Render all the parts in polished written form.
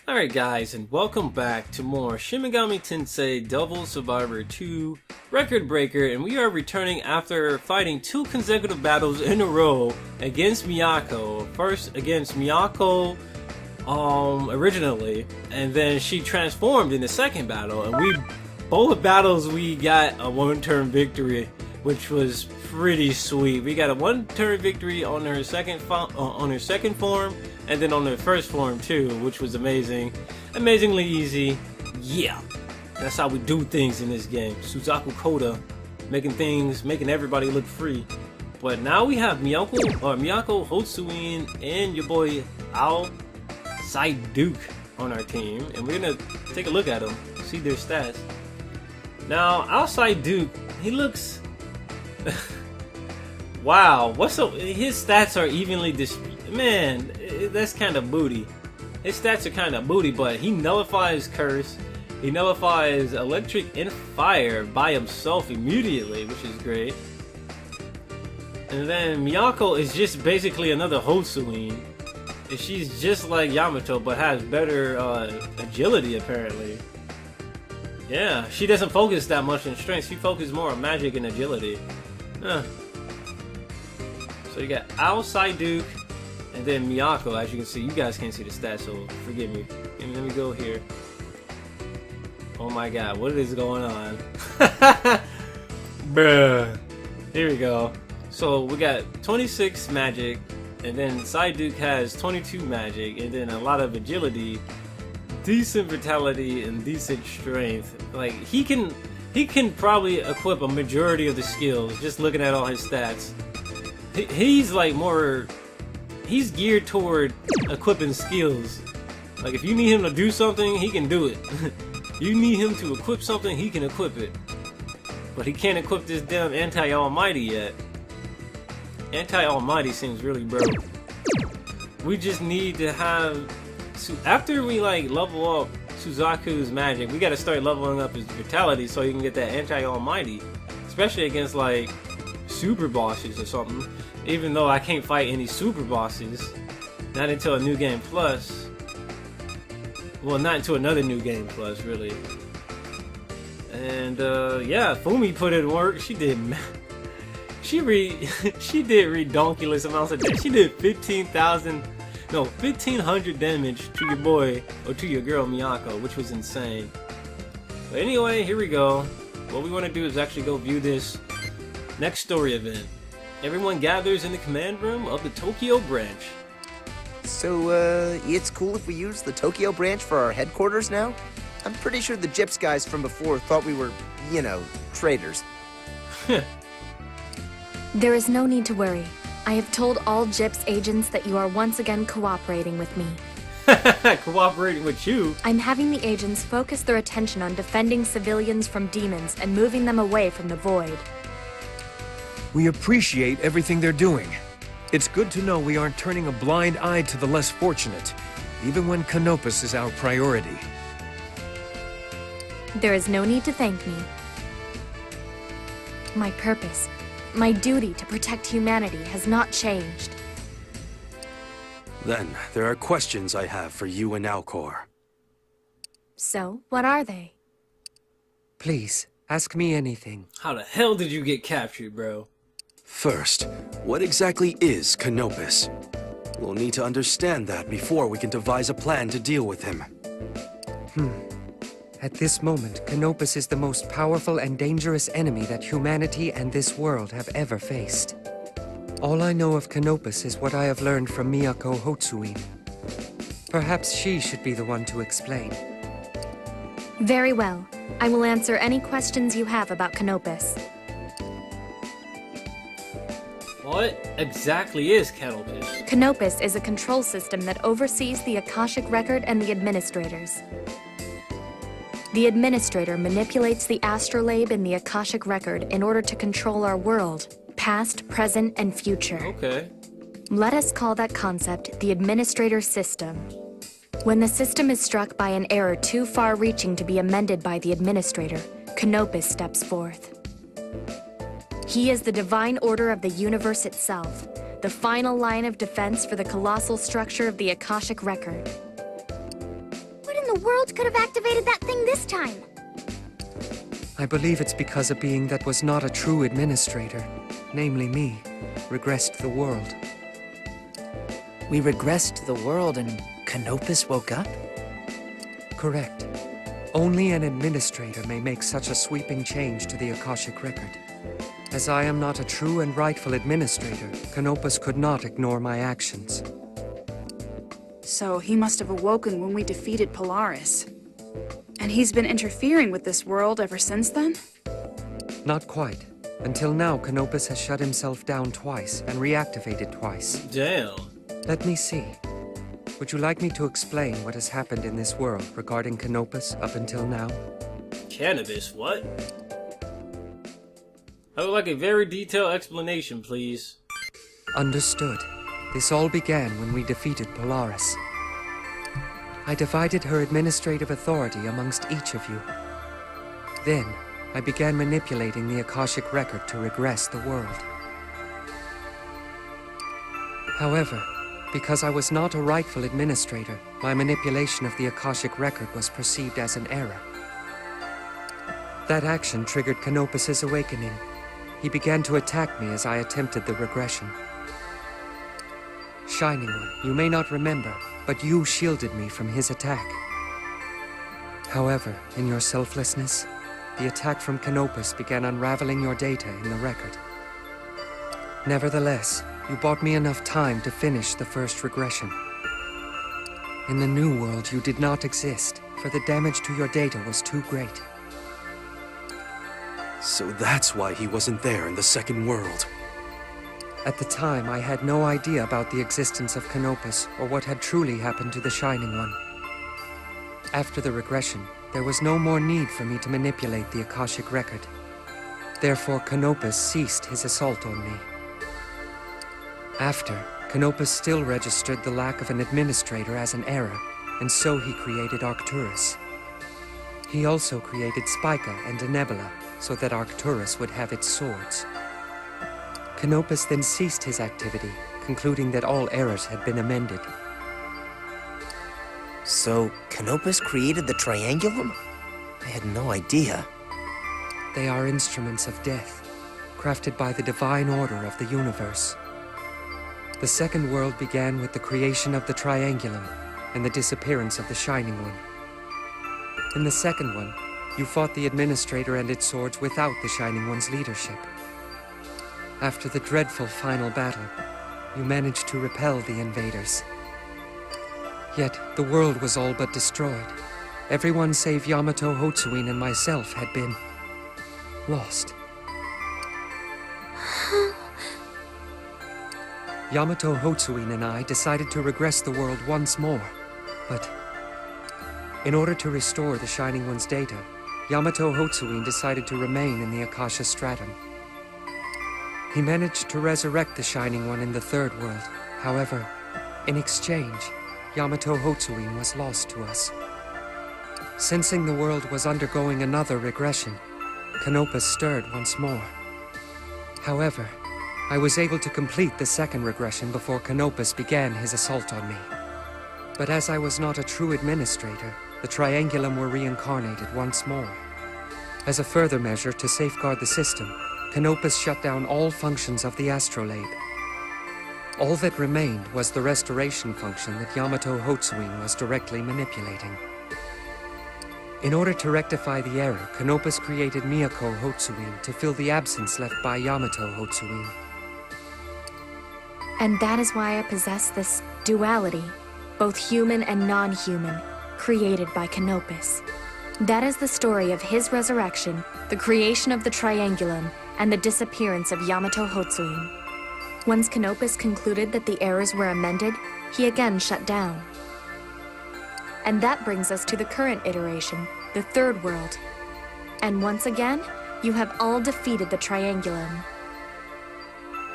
Alright guys, and welcome back to more Shin Megami Tensei Devil Survivor 2 Record Breaker, and we are returning after fighting 2 consecutive battles in a row against Miyako. First against Miyako originally, and then she transformed in the second battle, and both battles we got a one-turn victory, which was pretty sweet. We got a one-turn victory on her second form, and then on the first form too, which was amazingly easy. Yeah, that's how we do things in this game. Suzaku Koda, making everybody look free. But now we have Miyako Hotsuin and your boy Ao Duke on our team, and we're gonna take a look at them, see their stats. Now Ao Duke, he looks wow, his stats are evenly distributed. Man, that's kind of booty. His stats are kind of booty, but he nullifies Curse, he nullifies Electric and Fire by himself immediately, which is great. And then Miyako is just basically another Hotsuin. She's just like Yamato, but has better agility apparently. Yeah, she doesn't focus that much on strength, she focuses more on magic and agility. Huh. So you got Ao Duke, and then Miyako. As you can see, you guys can't see the stats, so forgive me. Let me go here. Oh my god, what is going on? Bruh. Here we go. So we got 26 magic, and then Duke has 22 magic, and then a lot of agility, decent vitality, and decent strength. Like, he can probably equip a majority of the skills, just looking at all his stats. He's geared toward equipping skills. Like, if you need him to do something, he can do it. You need him to equip something, he can equip it. But he can't equip this damn Anti-Almighty yet. Anti-Almighty seems really broke. We just need to have... After we, like, level up Suzaku's magic, we gotta start leveling up his vitality so he can get that Anti-Almighty. Especially against, like, super bosses or something. Even though I can't fight any super bosses, not until a new game plus. Well, not until another new game plus, really. And yeah, Fumi put in work. She did redonkulous amounts of damage. She did 1500 damage to your boy or to your girl Miyako, which was insane. But anyway, here we go. What we want to do is actually go view this next story event. Everyone gathers in the command room of the Tokyo branch. So, it's cool if we use the Tokyo branch for our headquarters now? I'm pretty sure the Gyps guys from before thought we were, you know, traitors. There is no need to worry. I have told all Gyps agents that you are once again cooperating with me. Cooperating with you? I'm having the agents focus their attention on defending civilians from demons and moving them away from the void. We appreciate everything they're doing. It's good to know we aren't turning a blind eye to the less fortunate, even when Canopus is our priority. There is no need to thank me. My purpose, my duty to protect humanity has not changed. Then, there are questions I have for you and Alcor. So, what are they? Please, ask me anything. How the hell did you get captured, bro? First, what exactly is Canopus? We'll need to understand that before we can devise a plan to deal with him. At this moment, Canopus is the most powerful and dangerous enemy that humanity and this world have ever faced. All I know of Canopus is what I have learned from Miyako Hotsuin. Perhaps she should be the one to explain. Very well. I will answer any questions you have about Canopus. What exactly is Canopus? Canopus is a control system that oversees the Akashic Record and the administrators. The administrator manipulates the astrolabe in the Akashic Record in order to control our world, past, present, and future. Okay. Let us call that concept the administrator system. When the system is struck by an error too far-reaching to be amended by the administrator, Canopus steps forth. He is the divine order of the universe itself, the final line of defense for the colossal structure of the Akashic Record. world could have activated that thing this time? I believe it's because a being that was not a true administrator, namely me, regressed the world. We regressed the world and Canopus woke up? Correct. Only an administrator may make such a sweeping change to the Akashic record. As I am not a true and rightful administrator, Canopus could not ignore my actions. So he must have awoken when we defeated Polaris. And he's been interfering with this world ever since then? Not quite. Until now, Canopus has shut himself down twice and reactivated twice. Damn. Let me see. Would you like me to explain what has happened in this world regarding Canopus up until now? Cannabis, what? I would like a very detailed explanation, please. Understood. This all began when we defeated Polaris. I divided her administrative authority amongst each of you. Then, I began manipulating the Akashic record to regress the world. However, because I was not a rightful administrator, my manipulation of the Akashic record was perceived as an error. That action triggered Canopus's awakening. He began to attack me as I attempted the regression. Shining One, you may not remember, but you shielded me from his attack. However, in your selflessness, the attack from Canopus began unraveling your data in the record. Nevertheless, you bought me enough time to finish the first regression. In the new world, you did not exist, for the damage to your data was too great. So that's why he wasn't there in the second world. At the time, I had no idea about the existence of Canopus or what had truly happened to the Shining One. After the regression, there was no more need for me to manipulate the Akashic record. Therefore, Canopus ceased his assault on me. After, Canopus still registered the lack of an administrator as an error, and so he created Arcturus. He also created Spica and a Nebula, so that Arcturus would have its swords. Canopus then ceased his activity, concluding that all errors had been amended. So, Canopus created the Triangulum? I had no idea. They are instruments of death, crafted by the divine order of the universe. The second world began with the creation of the Triangulum and the disappearance of the Shining One. In the second one, you fought the Administrator and its swords without the Shining One's leadership. After the dreadful final battle, you managed to repel the invaders. Yet, the world was all but destroyed. Everyone save Yamato Hotsuin and myself had been lost. Yamato Hotsuin and I decided to regress the world once more, but in order to restore the Shining One's data, Yamato Hotsuin decided to remain in the Akasha Stratum. He managed to resurrect the Shining One in the third world. However, in exchange, Yamato Hotsuin was lost to us. Sensing the world was undergoing another regression, Canopus stirred once more. However, I was able to complete the second regression before Canopus began his assault on me. But as I was not a true administrator, the Triangulum were reincarnated once more. As a further measure to safeguard the system, Canopus shut down all functions of the astrolabe. All that remained was the restoration function that Yamato Hotsuin was directly manipulating. In order to rectify the error, Canopus created Miyako Hotsuin to fill the absence left by Yamato Hotsuin. And that is why I possess this duality, both human and non-human, created by Canopus. That is the story of his resurrection, the creation of the Triangulum, and the disappearance of Yamato Hotsuin. Once Canopus concluded that the errors were amended, he again shut down. And that brings us to the current iteration, the third world. And once again, you have all defeated the Triangulum.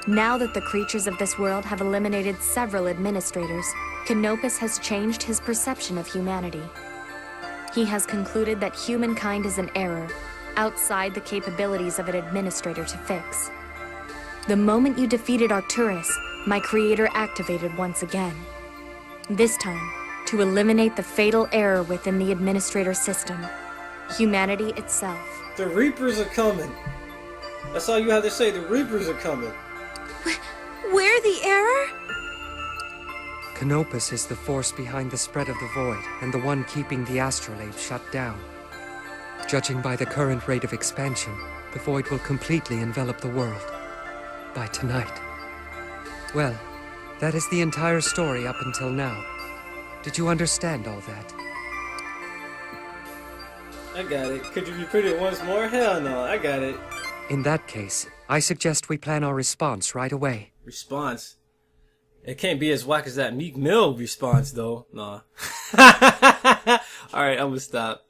Now that the creatures of this world have eliminated several administrators, Canopus has changed his perception of humanity. He has concluded that humankind is an error, outside the capabilities of an administrator to fix. The moment you defeated Arcturus, my creator activated once again. This time, to eliminate the fatal error within the administrator system, humanity itself. The Reapers are coming. That's all you have to say. The Reapers are coming. Where the error? Canopus is the force behind the spread of the void, and the one keeping the astrolabe shut down. Judging by the current rate of expansion, the void will completely envelop the world. By tonight. Well, that is the entire story up until now. Did you understand all that? I got it. Could you repeat it once more? Hell no, I got it. In that case, I suggest we plan our response right away. Response? It can't be as whack as that Meek Mill response, though. Nah. Alright, I'm gonna stop.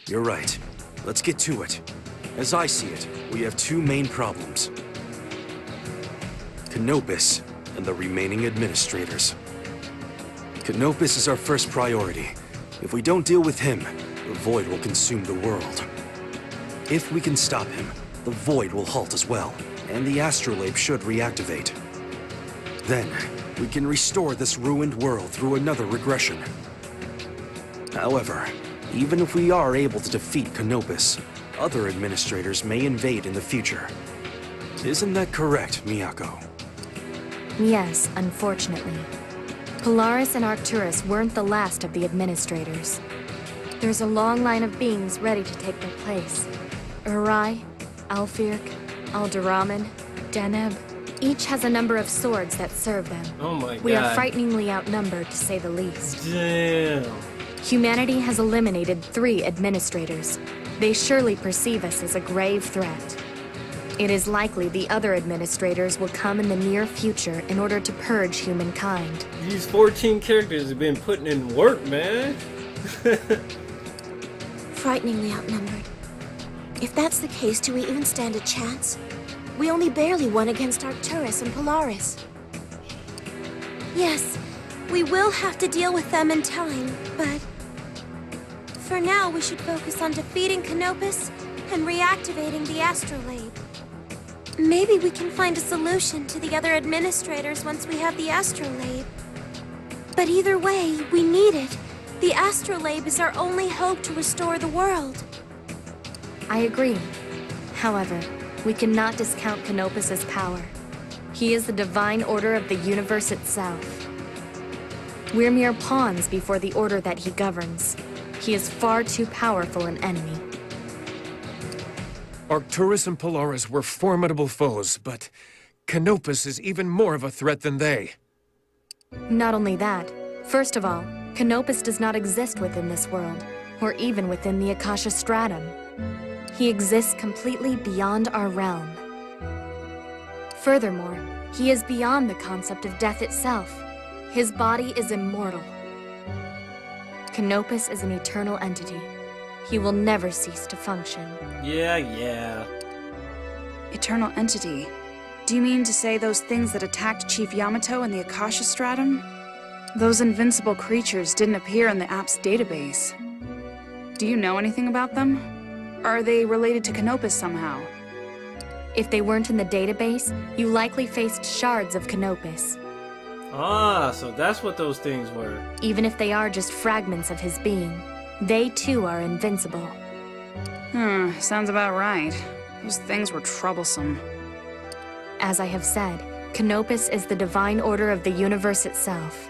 You're right. Let's get to it. As I see it, we have two main problems. Canopus and the remaining administrators. Canopus is our first priority. If we don't deal with him, the void will consume the world. If we can stop him, the void will halt as well, and the astrolabe should reactivate. Then, we can restore this ruined world through another regression. However, even if we are able to defeat Canopus, other administrators may invade in the future. Isn't that correct, Miyako? Yes, unfortunately. Polaris and Arcturus weren't the last of the administrators. There's a long line of beings ready to take their place. Urai, Alfirk, Alderamin, Deneb. Each has a number of swords that serve them. Oh my god. We are frighteningly outnumbered, to say the least. Damn. Humanity has eliminated 3 administrators. They surely perceive us as a grave threat. It is likely the other administrators will come in the near future in order to purge humankind. These 14 characters have been putting in work, man. Frighteningly outnumbered. If that's the case, do we even stand a chance? We only barely won against Arcturus and Polaris. Yes, we will have to deal with them in time, but... for now, we should focus on defeating Canopus and reactivating the astrolabe. Maybe we can find a solution to the other administrators once we have the astrolabe. But either way, we need it. The astrolabe is our only hope to restore the world. I agree. However, we cannot discount Canopus's power. He is the divine order of the universe itself. We're mere pawns before the order that he governs. He is far too powerful an enemy. Arcturus and Polaris were formidable foes, but Canopus is even more of a threat than they. Not only that, first of all, Canopus does not exist within this world, or even within the Akasha Stratum. He exists completely beyond our realm. Furthermore, he is beyond the concept of death itself. His body is immortal. Canopus is an eternal entity. He will never cease to function. Yeah. Eternal entity. Do you mean to say those things that attacked Chief Yamato in the Akasha Stratum? Those invincible creatures didn't appear in the app's database. Do you know anything about them? Are they related to Canopus somehow? If they weren't in the database, you likely faced shards of Canopus. Ah, so that's what those things were. Even if they are just fragments of his being, they too are invincible. Sounds about right. Those things were troublesome. As I have said, Canopus is the divine order of the universe itself.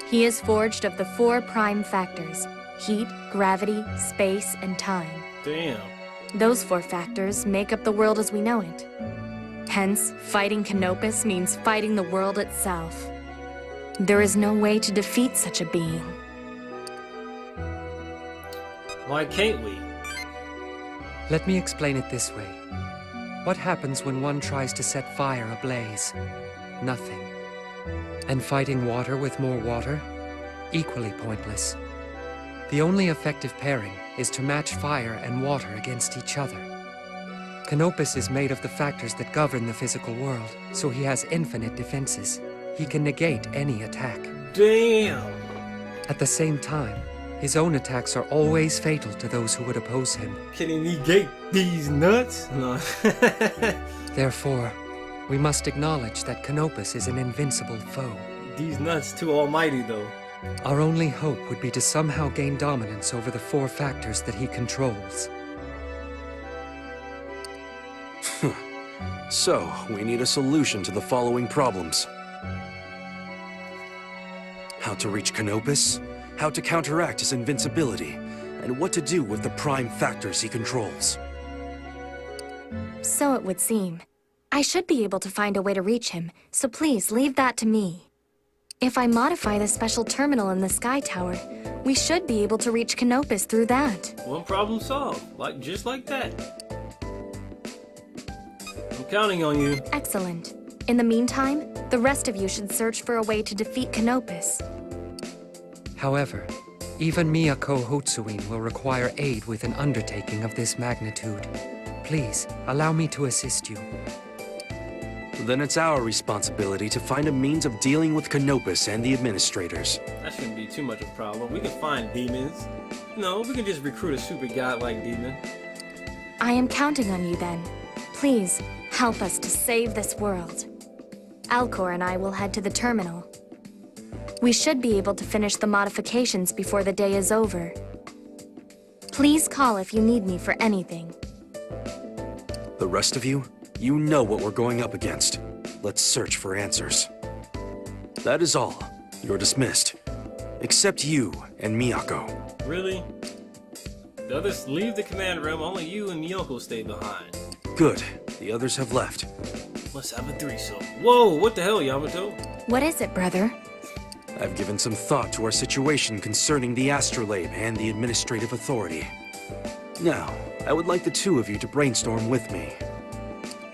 He is forged of the 4 prime factors: heat, gravity, space, and time. Damn. Those 4 factors make up the world as we know it. Hence, fighting Canopus means fighting the world itself. There is no way to defeat such a being. Why can't we? Let me explain it this way. What happens when one tries to set fire ablaze? Nothing. And fighting water with more water? Equally pointless. The only effective pairing is to match fire and water against each other. Canopus is made of the factors that govern the physical world, so he has infinite defenses. He can negate any attack. Damn. At the same time, his own attacks are always fatal to those who would oppose him. Can he negate these nuts? No. Therefore, we must acknowledge that Canopus is an invincible foe. These nuts too almighty, though. Our only hope would be to somehow gain dominance over the 4 factors that he controls. So, we need a solution to the following problems. How to reach Canopus, how to counteract his invincibility, and what to do with the prime factors he controls. So it would seem. I should be able to find a way to reach him, so please leave that to me. If I modify the special terminal in the Sky Tower, we should be able to reach Canopus through that. One problem solved, just like that. I'm counting on you. Excellent. In the meantime, the rest of you should search for a way to defeat Canopus. However, even Miyako Hotsuin will require aid with an undertaking of this magnitude. Please, allow me to assist you. Then it's our responsibility to find a means of dealing with Canopus and the administrators. That shouldn't be too much of a problem. We can find demons. No, we can just recruit a super godlike demon. I am counting on you then. Please, help us to save this world. Alcor and I will head to the terminal. We should be able to finish the modifications before the day is over. Please call if you need me for anything. The rest of you, you know what we're going up against. Let's search for answers. That is all. You're dismissed. Except you and Miyako. Really? The others leave the command room, only you and Miyako stay behind. Good. The others have left. Must have a threesome. Whoa, what the hell, Yamato? What is it, brother? I've given some thought to our situation concerning the astrolabe and the administrative authority. Now, I would like the 2 of you to brainstorm with me.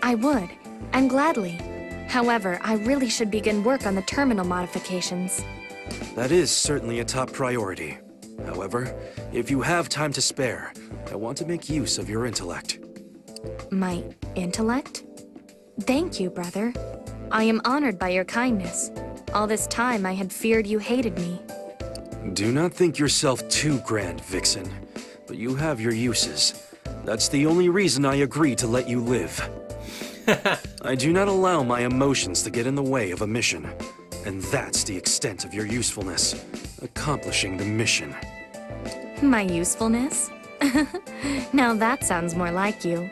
I would, and gladly. However, I really should begin work on the terminal modifications. That is certainly a top priority. However, if you have time to spare, I want to make use of your intellect. My intellect? Thank you, brother. I am honored by your kindness. All this time I had feared you hated me. Do not think yourself too grand, Vixen. But you have your uses. That's the only reason I agreed to let you live. I do not allow my emotions to get in the way of a mission. And that's the extent of your usefulness. Accomplishing the mission. My usefulness? Now that sounds more like you.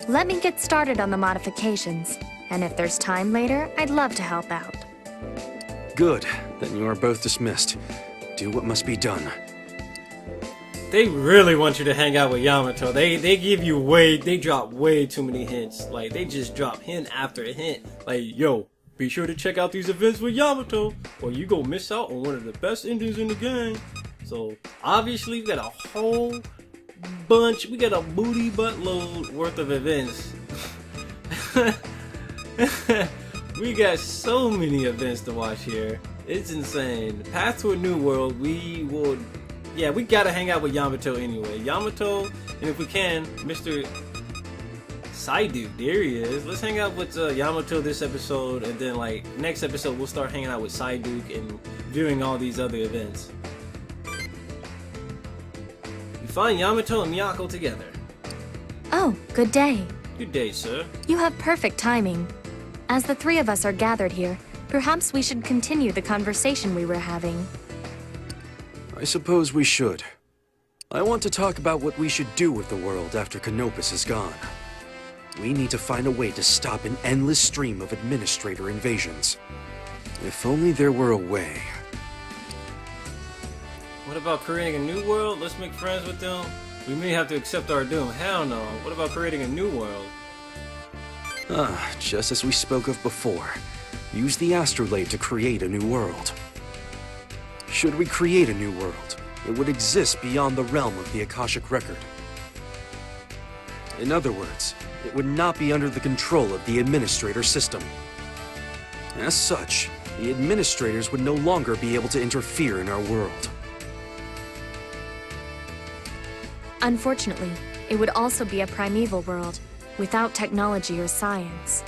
Let me get started on the modifications. And if there's time later, I'd love to help out. Good. Then you are both dismissed. Do what must be done. They really want you to hang out with Yamato. They drop way too many hints. Like, they just drop hint after hint. Like, yo, be sure to check out these events with Yamato, or you go miss out on one of the best endings in the game. So, obviously, we got a whole bunch, we got a booty buttload worth of events. We got so many events to watch here. It's insane. Path to a New World, we gotta hang out with Yamato anyway. Yamato, and if we can, Mr. Psyduke, there he is. Let's hang out with Yamato this episode, and then like next episode we'll start hanging out with Psyduke and viewing all these other events. You find Yamato and Miyako together. Oh, good day. Good day, sir. You have perfect timing. As the 3 of us are gathered here, perhaps we should continue the conversation we were having. I suppose we should. I want to talk about what we should do with the world after Canopus is gone. We need to find a way to stop an endless stream of administrator invasions. If only there were a way. What about creating a new world? Let's make friends with them. We may have to accept our doom. Hell no. What about creating a new world? Just as we spoke of before. Use the astrolabe to create a new world. Should we create a new world, it would exist beyond the realm of the Akashic Record. In other words, it would not be under the control of the administrator system. As such, the administrators would no longer be able to interfere in our world. Unfortunately, it would also be a primeval world, without technology or science.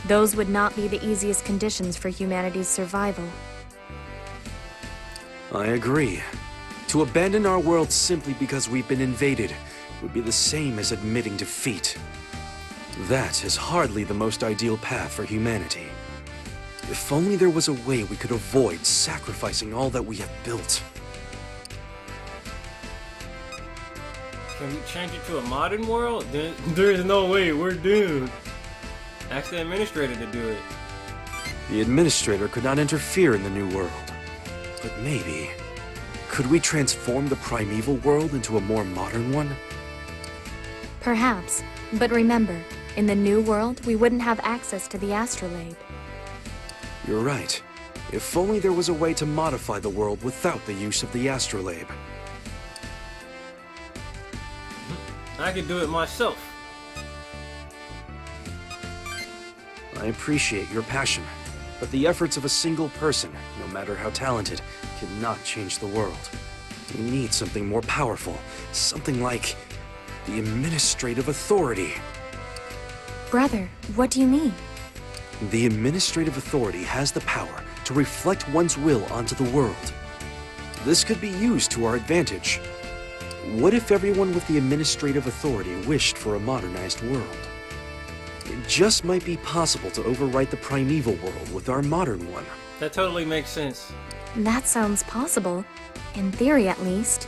Those would not be the easiest conditions for humanity's survival. I agree. To abandon our world simply because we've been invaded would be the same as admitting defeat. That is hardly the most ideal path for humanity. If only there was a way we could avoid sacrificing all that we have built. Can we change it to a modern world? There is no way, we're doomed. Ask the administrator to do it. The administrator could not interfere in the new world. But maybe... could we transform the primeval world into a more modern one? Perhaps. But remember, in the new world, we wouldn't have access to the astrolabe. You're right. If only there was a way to modify the world without the use of the astrolabe. I could do it myself. I appreciate your passion, but the efforts of a single person, no matter how talented, cannot change the world. We need something more powerful, something like the administrative authority. Brother, what do you mean? The administrative authority has the power to reflect one's will onto the world. This could be used to our advantage. What if everyone with the administrative authority wished for a modernized world? It just might be possible to overwrite the primeval world with our modern one. That totally makes sense. That sounds possible. In theory, at least.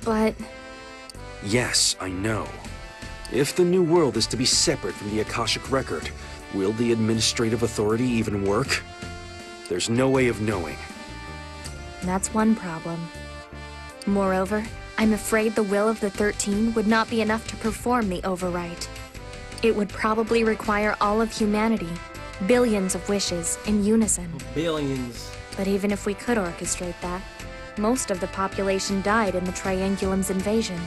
But... Yes, I know. If the new world is to be separate from the Akashic Record, will the administrative authority even work? There's no way of knowing. that's one problem. Moreover, I'm afraid the will of the 13 would not be enough to perform the overwrite. It would probably require all of humanity, billions of wishes in unison. Billions. But even if we could orchestrate that, most of the population died in the Triangulum's invasion.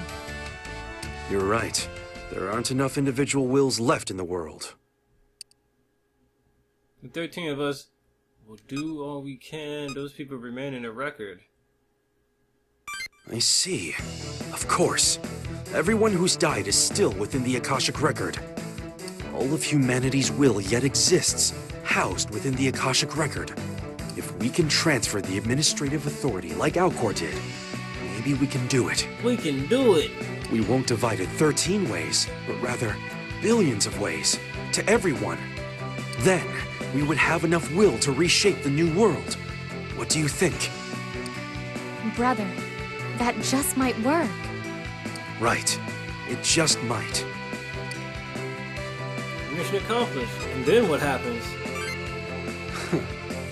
You're right. There aren't enough individual wills left in the world. The 13 of us will do all we can. Those people remain in the record. I see. Of course. Everyone who's died is still within the Akashic Record. All of humanity's will yet exists, housed within the Akashic Record. If we can transfer the administrative authority like Alcor did, maybe we can do it. We can do it! We won't divide it 13 ways, but rather billions of ways, to everyone. Then, we would have enough will to reshape the new world. What do you think? Brother, that just might work. Right. It just might. Mission accomplished. And then what happens?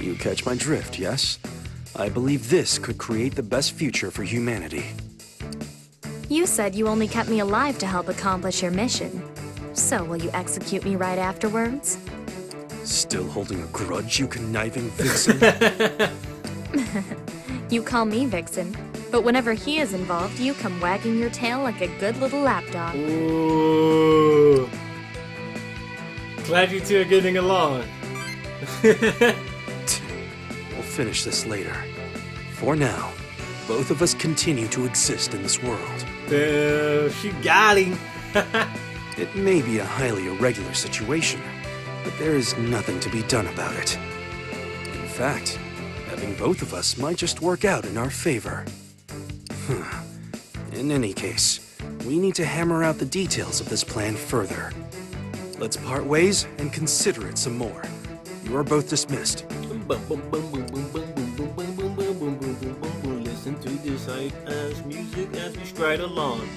You catch my drift, yes? I believe this could create the best future for humanity. You said you only kept me alive to help accomplish your mission. So will you execute me right afterwards? Still holding a grudge, you conniving vixen? You call me Vixen, but whenever he is involved, you come wagging your tail like a good little lapdog. Ooh. Glad you two are getting along. We'll finish this later. For now, both of us continue to exist in this world. She got him. It may be a highly irregular situation, but there is nothing to be done about it. In fact, having both of us might just work out in our favor. In any case, we need to hammer out the details of this plan further. Let's part ways and consider it some more. You are both dismissed. Listen to this hype ass music as we stride along.